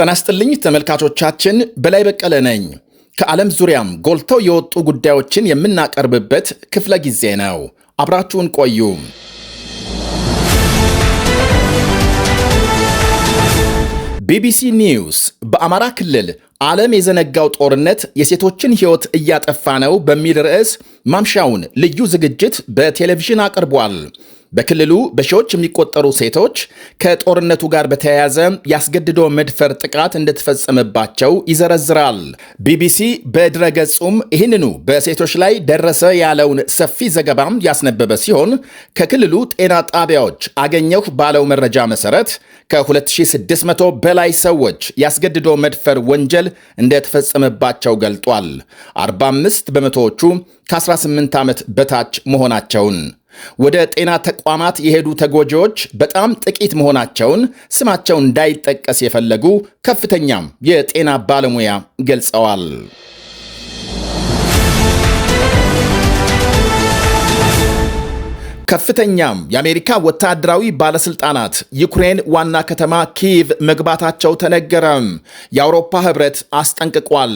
ጤና ይስጥልኝ ተመልካቾቻችን፣ በላይ በቀለ ነኝ። ከዓለም ዙሪያም ጎልተው የወጡ ጉዳዮችን የምናቀርብበት ክፍለ ጊዜ ነው። አብራችሁን ቆዩ። ቢቢሲ ኒውስ በአማራ ክልል ዓለም የዘነጋው ጦርነት የሴቶችን ሕይወት እያጠፋ ነው በሚል ርዕስ ማምሻውን ልዩ ዝግጅት በቴሌቪዥን አቅርቧል። በክልሉ በሺዎች የሚቆጠሩ ሴቶች ከጦርነቱ ጋር በተያያዘ ያስገድዶ መድፈር ጥቃት እንደተፈጸመባቸው ይዘረዝራል። ቢቢሲ በድረገጹም ይህንኑ በሴቶች ላይ ደረሰ ያለውን ሰፊ ዘገባም ያስነበበ ሲሆን ከክልሉ ጤና ጣቢያዎች አገኘሁ ባለው መረጃ መሰረት ከ2600 በላይ ሰዎች ያስገድዶ መድፈር ወንጀል እንደተፈጸመባቸው ገልጧል። 45 በመቶዎቹ ከ18 ዓመት በታች መሆናቸውን፣ ወደ ጤና ተቋማት የሄዱ ተጎጂዎች በጣም ጥቂት መሆናቸውን ስማቸው እንዳይጠቀስ የፈለጉ ከፍተኛም የጤና ባለሙያ ገልጸዋል። ከፍተኛም የአሜሪካ ወታደራዊ ባለስልጣናት ዩክሬን ዋና ከተማ ኪየቭ መግባታቸው ተነገረም። የአውሮፓ ህብረት አስጠንቅቋል።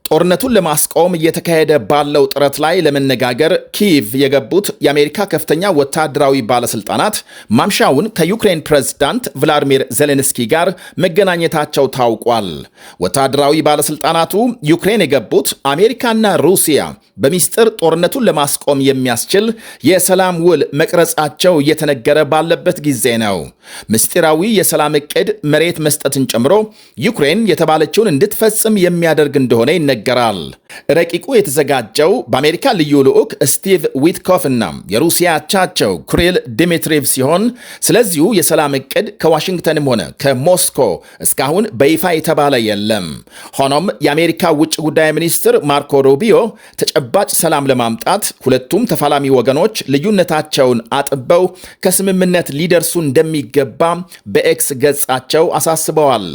ጦርነቱን ለማስቆም እየተካሄደ ባለው ጥረት ላይ ለመነጋገር ኪየቭ የገቡት የአሜሪካ ከፍተኛ ወታደራዊ ባለስልጣናት ማምሻውን ከዩክሬን ፕሬዝዳንት ቭላዲሚር ዜሌንስኪ ጋር መገናኘታቸው ታውቋል። ወታደራዊ ባለስልጣናቱ ዩክሬን የገቡት አሜሪካና ሩሲያ በሚስጥር ጦርነቱን ለማስቆም የሚያስችል የሰላም ውል መቅረጻቸው እየተነገረ ባለበት ጊዜ ነው። ምስጢራዊ የሰላም ዕቅድ መሬት መስጠትን ጨምሮ ዩክሬን የተባለችውን እንድትፈጽም የሚያደርግ እንደሆነ ይነገራል። ረቂቁ የተዘጋጀው በአሜሪካ ልዩ ልዑክ ስቲቭ ዊትኮፍ እና የሩሲያ አቻቸው ኩሪል ዲሚትሪቭ ሲሆን ስለዚሁ የሰላም ዕቅድ ከዋሽንግተንም ሆነ ከሞስኮ እስካሁን በይፋ የተባለ የለም። ሆኖም የአሜሪካ ውጭ ጉዳይ ሚኒስትር ማርኮ ሩቢዮ ተጨባጭ ሰላም ለማምጣት ሁለቱም ተፋላሚ ወገኖች ልዩነታቸውን አጥበው ከስምምነት ሊደርሱ እንደሚገባ በኤክስ ገጻቸው አሳስበዋል።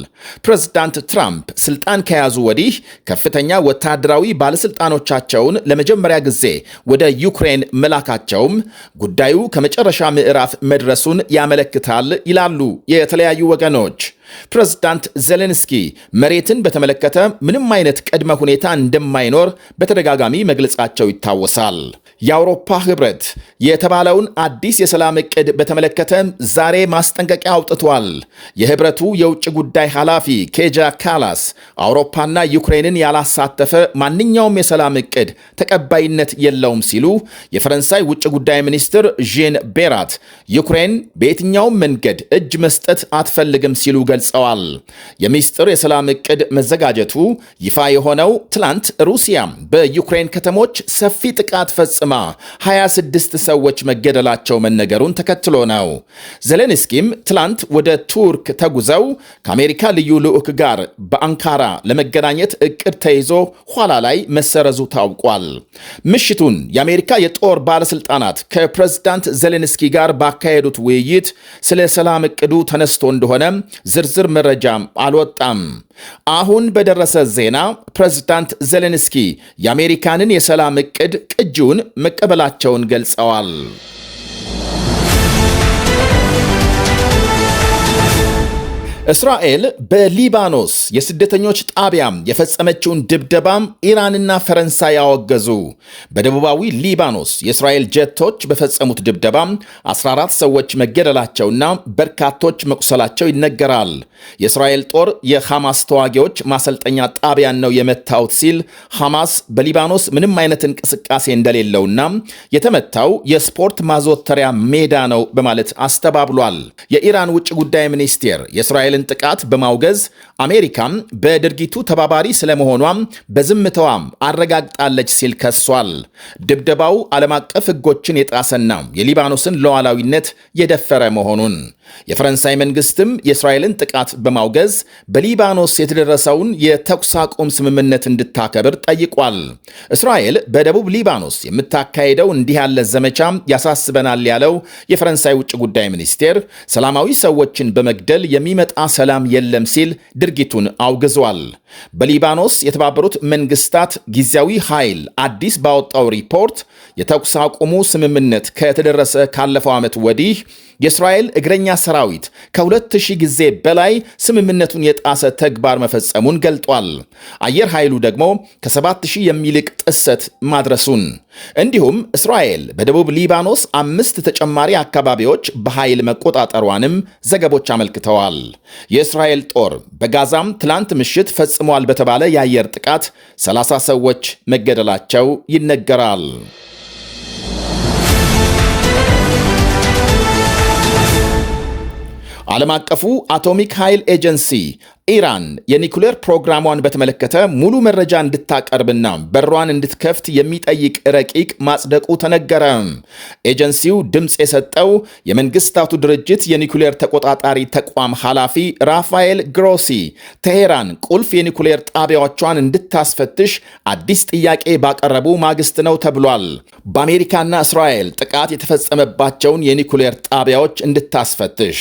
ፕሬዝዳንት ትራምፕ ስልጣን ከያዙ ወዲህ ከፍተኛ ወታደራዊ ባለስልጣኖቻቸውን ለመጀመሪያ ጊዜ ወደ ዩክሬን መላካቸውም ጉዳዩ ከመጨረሻ ምዕራፍ መድረሱን ያመለክታል ይላሉ የተለያዩ ወገኖች። ፕሬዝዳንት ዜሌንስኪ መሬትን በተመለከተ ምንም አይነት ቅድመ ሁኔታ እንደማይኖር በተደጋጋሚ መግለጻቸው ይታወሳል። የአውሮፓ ህብረት የተባለውን አዲስ የሰላም ዕቅድ በተመለከተ ዛሬ ማስጠንቀቂያ አውጥቷል። የህብረቱ የውጭ ጉዳይ ኃላፊ ኬጃ ካላስ አውሮፓና ዩክሬንን ያላሳተፈ ማንኛውም የሰላም ዕቅድ ተቀባይነት የለውም ሲሉ፣ የፈረንሳይ ውጭ ጉዳይ ሚኒስትር ዣን ቤራት ዩክሬን በየትኛውም መንገድ እጅ መስጠት አትፈልግም ሲሉ ገልጸዋል። የሚስጥር የሰላም ዕቅድ መዘጋጀቱ ይፋ የሆነው ትላንት ሩሲያ በዩክሬን ከተሞች ሰፊ ጥቃት ፈጽማ 26 ሰዎች መገደላቸው መነገሩን ተከትሎ ነው። ዜሌንስኪም ትላንት ወደ ቱርክ ተጉዘው ከአሜሪካ ልዩ ልዑክ ጋር በአንካራ ለመገናኘት እቅድ ተይዞ ኋላ ላይ መሰረዙ ታውቋል። ምሽቱን የአሜሪካ የጦር ባለስልጣናት ከፕሬዝዳንት ዜሌንስኪ ጋር ባካሄዱት ውይይት ስለ ሰላም ዕቅዱ ተነስቶ እንደሆነ ዝርዝር መረጃም አልወጣም። አሁን በደረሰ ዜና ፕሬዝዳንት ዜሌንስኪ የአሜሪካንን የሰላም ዕቅድ ቅጂውን መቀበላቸውን ገልጸዋል። እስራኤል በሊባኖስ የስደተኞች ጣቢያም የፈጸመችውን ድብደባም ኢራንና ፈረንሳይ ያወገዙ። በደቡባዊ ሊባኖስ የእስራኤል ጀቶች በፈጸሙት ድብደባም 14 ሰዎች መገደላቸውና በርካቶች መቁሰላቸው ይነገራል። የእስራኤል ጦር የሐማስ ተዋጊዎች ማሰልጠኛ ጣቢያን ነው የመታውት ሲል ሐማስ በሊባኖስ ምንም አይነት እንቅስቃሴ እንደሌለውና የተመታው የስፖርት ማዘወተሪያ ሜዳ ነው በማለት አስተባብሏል። የኢራን ውጭ ጉዳይ ሚኒስቴር የእስራኤል ጥቃት በማውገዝ አሜሪካም በድርጊቱ ተባባሪ ስለመሆኗም በዝምታዋም አረጋግጣለች ሲል ከሷል። ድብደባው ዓለም አቀፍ ሕጎችን የጣሰና የሊባኖስን ሉዓላዊነት የደፈረ መሆኑን የፈረንሳይ መንግስትም የእስራኤልን ጥቃት በማውገዝ በሊባኖስ የተደረሰውን የተኩስ አቁም ስምምነት እንድታከብር ጠይቋል። እስራኤል በደቡብ ሊባኖስ የምታካሄደው እንዲህ ያለ ዘመቻ ያሳስበናል ያለው የፈረንሳይ ውጭ ጉዳይ ሚኒስቴር ሰላማዊ ሰዎችን በመግደል የሚመጣ ሰላም የለም ሲል ድርጊቱን አውግዟል። በሊባኖስ የተባበሩት መንግስታት ጊዜያዊ ኃይል አዲስ ባወጣው ሪፖርት የተኩስ አቁሙ ስምምነት ከተደረሰ ካለፈው ዓመት ወዲህ የእስራኤል እግረኛ ሰራዊት ከ2000 ጊዜ በላይ ስምምነቱን የጣሰ ተግባር መፈጸሙን ገልጧል። አየር ኃይሉ ደግሞ ከ7000 የሚልቅ ጥሰት ማድረሱን እንዲሁም እስራኤል በደቡብ ሊባኖስ 5 ተጨማሪ አካባቢዎች በኃይል መቆጣጠሯንም ዘገቦች አመልክተዋል። የእስራኤል ጦር በጋዛም ትላንት ምሽት ፈጽሟል በተባለ የአየር ጥቃት 30 ሰዎች መገደላቸው ይነገራል። ዓለም አቀፉ አቶሚክ ኃይል ኤጀንሲ ኢራን የኒኩሌር ፕሮግራሟን በተመለከተ ሙሉ መረጃ እንድታቀርብና በሯን እንድትከፍት የሚጠይቅ ረቂቅ ማጽደቁ ተነገረ። ኤጀንሲው ድምፅ የሰጠው የመንግስታቱ ድርጅት የኒኩሌር ተቆጣጣሪ ተቋም ኃላፊ ራፋኤል ግሮሲ ቴሄራን ቁልፍ የኒኩሌር ጣቢያዎቿን እንድታስፈትሽ አዲስ ጥያቄ ባቀረቡ ማግስት ነው ተብሏል። በአሜሪካና እስራኤል ጥቃት የተፈጸመባቸውን የኒኩሌር ጣቢያዎች እንድታስፈትሽ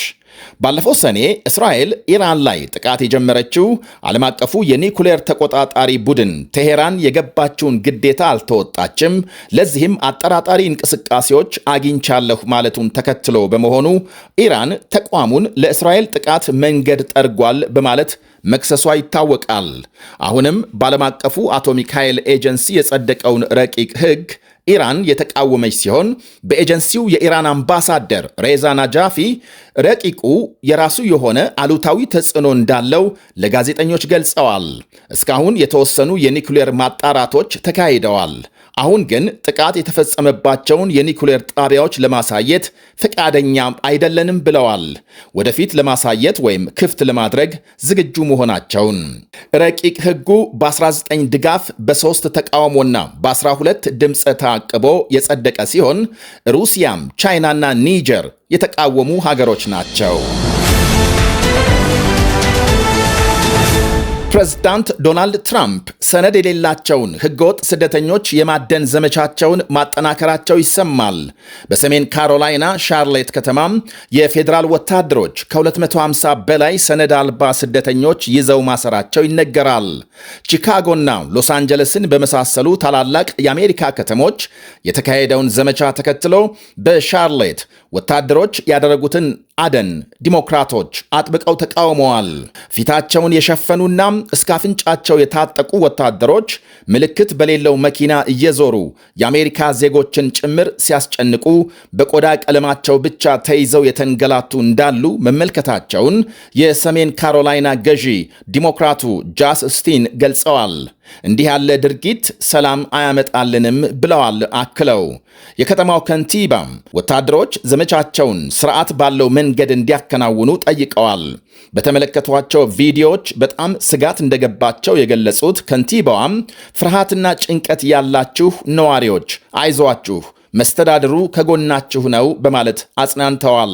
ባለፈው ሰኔ እስራኤል ኢራን ላይ ጥቃት የጀመረችው ዓለም አቀፉ የኒኩሌር ተቆጣጣሪ ቡድን ቴሄራን የገባችውን ግዴታ አልተወጣችም፣ ለዚህም አጠራጣሪ እንቅስቃሴዎች አግኝቻለሁ ማለቱን ተከትሎ በመሆኑ ኢራን ተቋሙን ለእስራኤል ጥቃት መንገድ ጠርጓል በማለት መክሰሷ ይታወቃል። አሁንም በዓለም አቀፉ አቶሚክ ኃይል ኤጀንሲ የጸደቀውን ረቂቅ ሕግ ኢራን የተቃወመች ሲሆን በኤጀንሲው የኢራን አምባሳደር ሬዛ ናጃፊ ረቂቁ የራሱ የሆነ አሉታዊ ተጽዕኖ እንዳለው ለጋዜጠኞች ገልጸዋል። እስካሁን የተወሰኑ የኒኩሌር ማጣራቶች ተካሂደዋል። አሁን ግን ጥቃት የተፈጸመባቸውን የኒኩሌር ጣቢያዎች ለማሳየት ፈቃደኛ አይደለንም ብለዋል። ወደፊት ለማሳየት ወይም ክፍት ለማድረግ ዝግጁ መሆናቸውን ረቂቅ ሕጉ በ19 ድጋፍ በ3 ተቃውሞና በ12 ድምፀ ተአቅቦ የጸደቀ ሲሆን ሩሲያም ቻይናና ኒጀር የተቃወሙ ሀገሮች ናቸው። ፕሬዝዳንት ዶናልድ ትራምፕ ሰነድ የሌላቸውን ህገወጥ ስደተኞች የማደን ዘመቻቸውን ማጠናከራቸው ይሰማል። በሰሜን ካሮላይና ሻርሌት ከተማም የፌዴራል ወታደሮች ከ250 በላይ ሰነድ አልባ ስደተኞች ይዘው ማሰራቸው ይነገራል። ቺካጎና ሎስ አንጀለስን በመሳሰሉ ታላላቅ የአሜሪካ ከተሞች የተካሄደውን ዘመቻ ተከትሎ በሻርሌት ወታደሮች ያደረጉትን አደን ዲሞክራቶች አጥብቀው ተቃውመዋል። ፊታቸውን የሸፈኑና እስከ አፍንጫቸው የታጠቁ ወታደሮች ምልክት በሌለው መኪና እየዞሩ የአሜሪካ ዜጎችን ጭምር ሲያስጨንቁ በቆዳ ቀለማቸው ብቻ ተይዘው የተንገላቱ እንዳሉ መመልከታቸውን የሰሜን ካሮላይና ገዢ ዲሞክራቱ ጃስ ስቲን ገልጸዋል። እንዲህ ያለ ድርጊት ሰላም አያመጣልንም ብለዋል። አክለው የከተማው ከንቲባም ወታደሮች ዘመቻቸውን ስርዓት ባለው መንገድ እንዲያከናውኑ ጠይቀዋል። በተመለከቷቸው ቪዲዮዎች በጣም ስጋት እንደገባቸው የገለጹት ከንቲባዋም ፍርሃትና ጭንቀት ያላችሁ ነዋሪዎች አይዟችሁ፣ መስተዳድሩ ከጎናችሁ ነው በማለት አጽናንተዋል።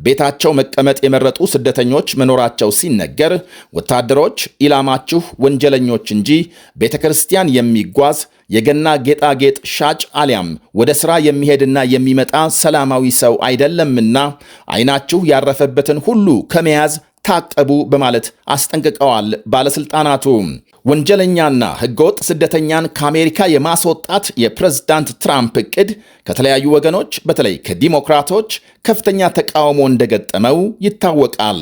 ቤታቸው መቀመጥ የመረጡ ስደተኞች መኖራቸው ሲነገር ወታደሮች ኢላማችሁ ወንጀለኞች እንጂ ቤተ ክርስቲያን የሚጓዝ የገና ጌጣጌጥ ሻጭ አሊያም ወደ ሥራ የሚሄድና የሚመጣ ሰላማዊ ሰው አይደለምና ዓይናችሁ ያረፈበትን ሁሉ ከመያዝ ታቀቡ በማለት አስጠንቅቀዋል። ባለስልጣናቱ ወንጀለኛና ህገወጥ ስደተኛን ከአሜሪካ የማስወጣት የፕሬዝዳንት ትራምፕ ዕቅድ ከተለያዩ ወገኖች በተለይ ከዲሞክራቶች ከፍተኛ ተቃውሞ እንደገጠመው ይታወቃል።